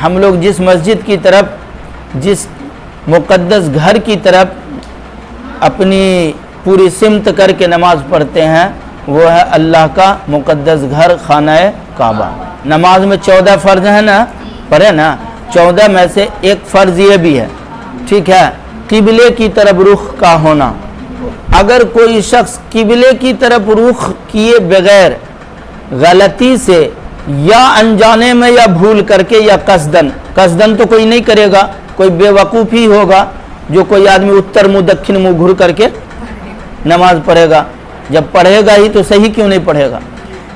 ہم لوگ جس مسجد کی طرف، جس مقدس گھر کی طرف اپنی پوری سمت کر کے نماز پڑھتے ہیں وہ ہے اللہ کا مقدس گھر خانہ کعبہ۔ نماز میں 14 فرض ہیں نا، پڑھے نا، 14 میں سے ایک فرض یہ بھی ہے، ٹھیک ہے، قبلے کی طرف رخ کا ہونا۔ اگر کوئی شخص قبلے کی طرف رخ کیے بغیر غلطی سے یا انجانے میں یا بھول کر کے یا قصدن تو کوئی نہیں کرے گا، کوئی بے وقوف ہی ہوگا جو کوئی آدمی اتر منہ دکھن منہ گھر کر کے نماز پڑھے گا، جب پڑھے گا ہی تو صحیح کیوں نہیں پڑھے گا۔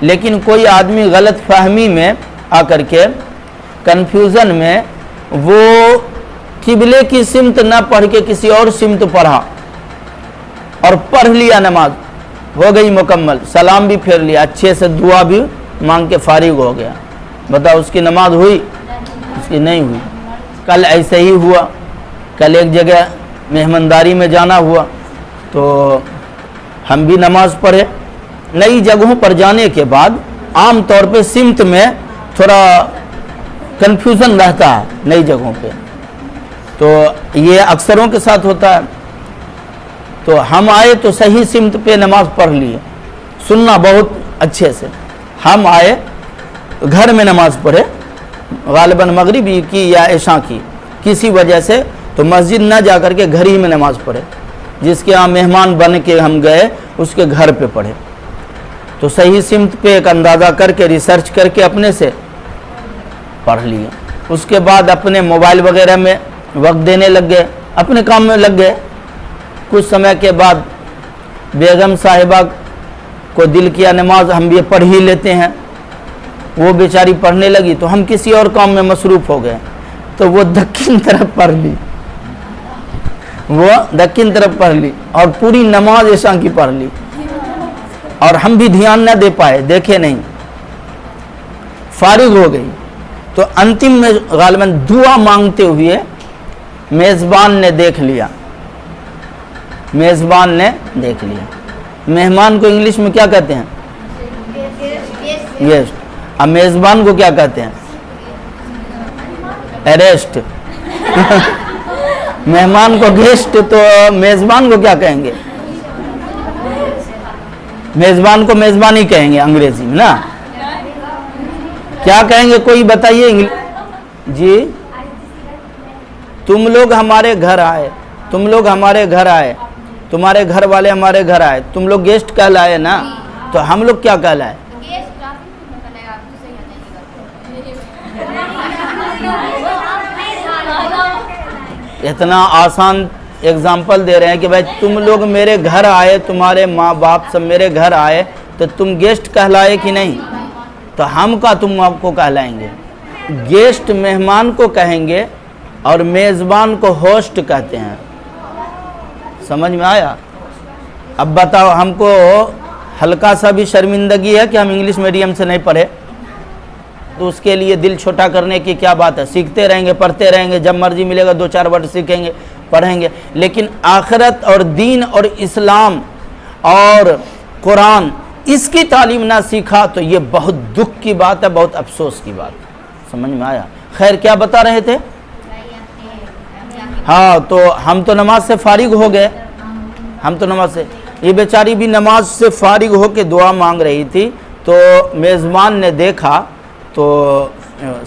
لیکن کوئی آدمی غلط فہمی میں آ کر کے کنفیوژن میں وہ قبلے کی سمت نہ پڑھ کے کسی اور سمت پڑھا اور پڑھ لیا، نماز ہو گئی مکمل، سلام بھی پھیر لیا، اچھے سے دعا بھی مانگ کے فارغ ہو گیا، بتاؤ اس کی نماز ہوئی؟ اس کی نہیں ہوئی۔ کل ایسے ہی ہوا، کل ایک جگہ مہمانداری میں جانا ہوا تو ہم بھی نماز پڑھے۔ نئی جگہوں پر جانے کے بعد عام طور پہ سمت میں تھوڑا کنفیوژن رہتا ہے نئی جگہوں پہ، تو یہ اکثروں کے ساتھ ہوتا ہے۔ تو ہم آئے تو صحیح سمت پہ نماز پڑھ لیے، سننا بہت اچھے سے۔ ہم آئے گھر میں نماز پڑھے، غالباً مغربی کی یا عشاء کی، کسی وجہ سے تو مسجد نہ جا کر کے گھر ہی میں نماز پڑھے، جس کے ہاں مہمان بن کے ہم گئے اس کے گھر پہ پڑھے۔ تو صحیح سمت پہ ایک اندازہ کر کے ریسرچ کر کے اپنے سے پڑھ لیے۔ اس کے بعد اپنے موبائل وغیرہ میں وقت دینے لگ گئے، اپنے کام میں لگ گئے۔ کچھ سمے کے بعد بیگم صاحبہ کو دل کیا نماز ہم بھی پڑھ ہی لیتے ہیں، وہ بیچاری پڑھنے لگی تو ہم کسی اور کام میں مصروف ہو گئے، تو وہ دکن طرف پڑھ لی، وہ دکن طرف پڑھ لی اور پوری نماز عشاء کی پڑھ لی، اور ہم بھی دھیان نہ دے پائے، دیکھے نہیں، فارغ ہو گئی۔ تو انتم میں غالباً دعا مانگتے ہوئے میزبان نے دیکھ لیا، میزبان نے دیکھ لیا۔ مہمان کو انگلش میں کیا کہتے ہیں؟ گیسٹ۔ اب میزبان کو کیا کہتے ہیں؟ اریسٹ۔ مہمان کو گیسٹ تو میزبان کو کیا کہیں گے؟ میزبان کو میزبان ہی کہیں گے انگریزی میں نا، کیا کہیں گے کوئی بتائیے؟ جی، تم لوگ ہمارے گھر آئے، تم لوگ ہمارے گھر آئے، تمہارے گھر والے ہمارے گھر آئے، تم لوگ گیسٹ کہلائے نا، تو ہم لوگ کیا کہلائے؟ اتنا آسان اگزامپل دے رہے ہیں کہ بھائی تم لوگ میرے گھر آئے، تمہارے ماں باپ سب میرے گھر آئے تو تم گیسٹ کہلائے کہ نہیں؟ تو ہم کا تم آپ کو کہلائیں گے، گیسٹ مہمان کو کہیں گے اور میزبان کو ہوسٹ کہتے ہیں۔ سمجھ میں آیا؟ اب بتاؤ، ہم کو ہلکا سا بھی شرمندگی ہے کہ ہم انگلش میڈیم سے نہیں پڑھے، تو اس کے لیے دل چھوٹا کرنے کی کیا بات ہے؟ سیکھتے رہیں گے، پڑھتے رہیں گے، جب مرضی ملے گا 2-4 ورڈ سیکھیں گے، پڑھیں گے۔ لیکن آخرت اور دین اور اسلام اور قرآن اس کی تعلیم نہ سیکھا تو یہ بہت دکھ کی بات ہے، بہت افسوس کی بات ہے۔ سمجھ میں آیا؟ خیر، کیا بتا رہے تھے؟ ہاں، تو ہم تو نماز سے فارغ ہو گئے، ہم تو نماز سے، یہ بیچاری بھی نماز سے فارغ ہو کے دعا مانگ رہی تھی، تو میزبان نے دیکھا تو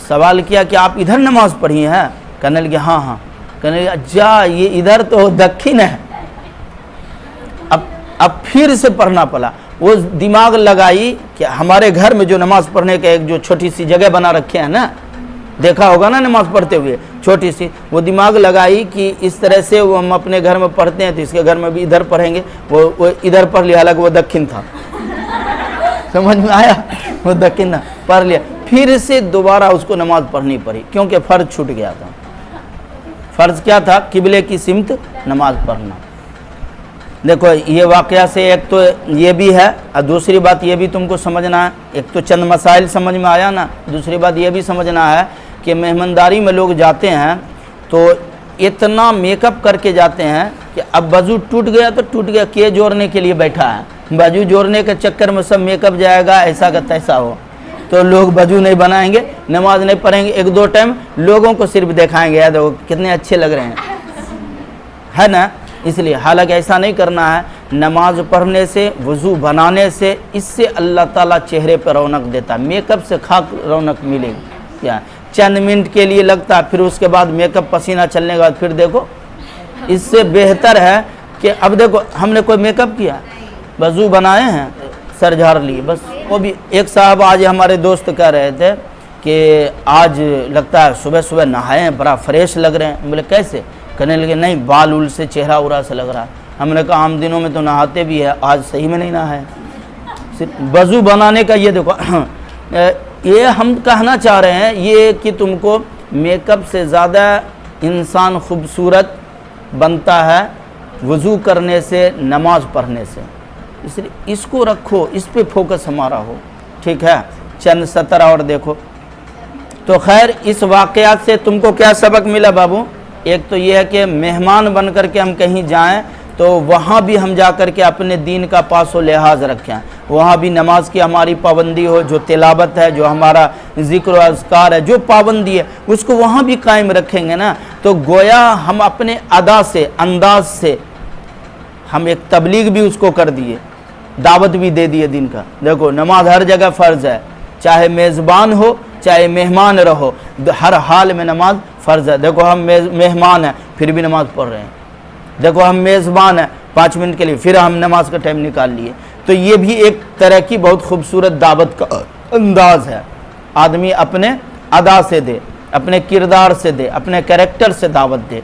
سوال کیا کہ آپ ادھر نماز پڑھی ہیں؟ کہنے لگے ہاں ہاں۔ کہنے لگے جا، یہ ادھر تو دکن ہے، اب پھر سے پڑھنا پڑا۔ وہ دماغ لگائی کہ ہمارے گھر میں جو نماز پڑھنے کا ایک جو چھوٹی سی جگہ بنا رکھے ہیں نا، دیکھا ہوگا نا نماز پڑھتے ہوئے چھوٹی سی، وہ دماغ لگائی کہ اس طرح سے وہ ہم اپنے گھر میں پڑھتے ہیں تو اس کے گھر میں بھی ادھر پڑھیں گے، وہ ادھر پڑھ لیا، حالانکہ وہ دکن تھا۔ سمجھ میں آیا؟ وہ دکن پڑھ لیا، پھر سے دوبارہ اس کو نماز پڑھنی پڑی کیونکہ فرض چھوٹ گیا تھا۔ فرض کیا تھا؟ قبلے کی سمت نماز پڑھنا۔ دیکھو، یہ واقعہ سے ایک تو یہ بھی ہے، اور دوسری بات یہ بھی تم کو سمجھنا ہے، ایک تو چند مسائل سمجھ میں آیا نا، دوسری بات یہ بھی سمجھنا ہے کہ مہمانداری میں لوگ جاتے ہیں تو اتنا میک اپ کر کے جاتے ہیں کہ اب وضو ٹوٹ گیا تو ٹوٹ گیا، کے جوڑنے کے لیے بیٹھا ہے، وضو جوڑنے کے چکر میں سب میک اپ جائے گا، ایسا کا تیسا ہو۔ تو لوگ وضو نہیں بنائیں گے, نماز نہیں پڑھیں گے, ایک دو ٹائم لوگوں کو صرف دکھائیں گے, دیکھو کتنے اچھے لگ رہے ہیں, ہے نا. اس لیے حالانکہ ایسا نہیں کرنا ہے. نماز پڑھنے سے, وضو بنانے سے, اس سے اللہ تعالیٰ چہرے پہ رونق دیتا ہے. میک اپ سے خاک رونق ملے گی کیا؟ چند منٹ کے لیے لگتا ہے, پھر اس کے بعد میک اپ پسینہ چلنے کے بعد پھر دیکھو. اس سے بہتر ہے کہ اب دیکھو ہم نے کوئی میک اپ کیا, وضو بنائے ہیں, سر جھاڑ لیے بس. وہ بھی ایک صاحب آج ہمارے دوست کہہ رہے تھے کہ آج لگتا ہے صبح صبح نہائے ہیں, بڑا فریش لگ رہے ہیں. بولے کیسے؟ کہنے لگے نہیں بال ول سے چہرہ ارا سے لگ رہا ہے. ہم نے کہا عام دنوں میں تو نہاتے بھی ہے, آج صحیح میں نہیں نہائے. صرف وضو بنانے کا یہ دیکھو, یہ ہم کہنا چاہ رہے ہیں یہ کہ تم کو میک اپ سے زیادہ انسان خوبصورت بنتا ہے وضو کرنے سے, نماز پڑھنے سے. اس لیے اس کو رکھو, اس پہ فوکس ہمارا ہو, ٹھیک ہے. چند سطر اور دیکھو. تو خیر اس واقعات سے تم کو کیا سبق ملا بابو؟ ایک تو یہ ہے کہ مہمان بن کر کے ہم کہیں جائیں تو وہاں بھی ہم جا کر کے اپنے دین کا پاس و لحاظ رکھیں, وہاں بھی نماز کی ہماری پابندی ہو, جو تلاوت ہے, جو ہمارا ذکر و اذکار ہے, جو پابندی ہے اس کو وہاں بھی قائم رکھیں گے نا. تو گویا ہم اپنے ادا سے, انداز سے ہم ایک تبلیغ بھی اس کو کر دیے, دعوت بھی دے دیے دین کا. دیکھو نماز ہر جگہ فرض ہے, چاہے میزبان ہو چاہے مہمان رہو, ہر حال میں نماز فرض ہے. دیکھو ہم مہمان ہیں پھر بھی نماز پڑھ رہے ہیں, دیکھو ہم میزبان ہیں 5 منٹ کے لیے پھر ہم نماز کا ٹائم نکال لیے. تو یہ بھی ایک طرح کی بہت خوبصورت دعوت کا انداز ہے. آدمی اپنے ادا سے دے, اپنے کردار سے دے, اپنے کریکٹر سے دعوت دے.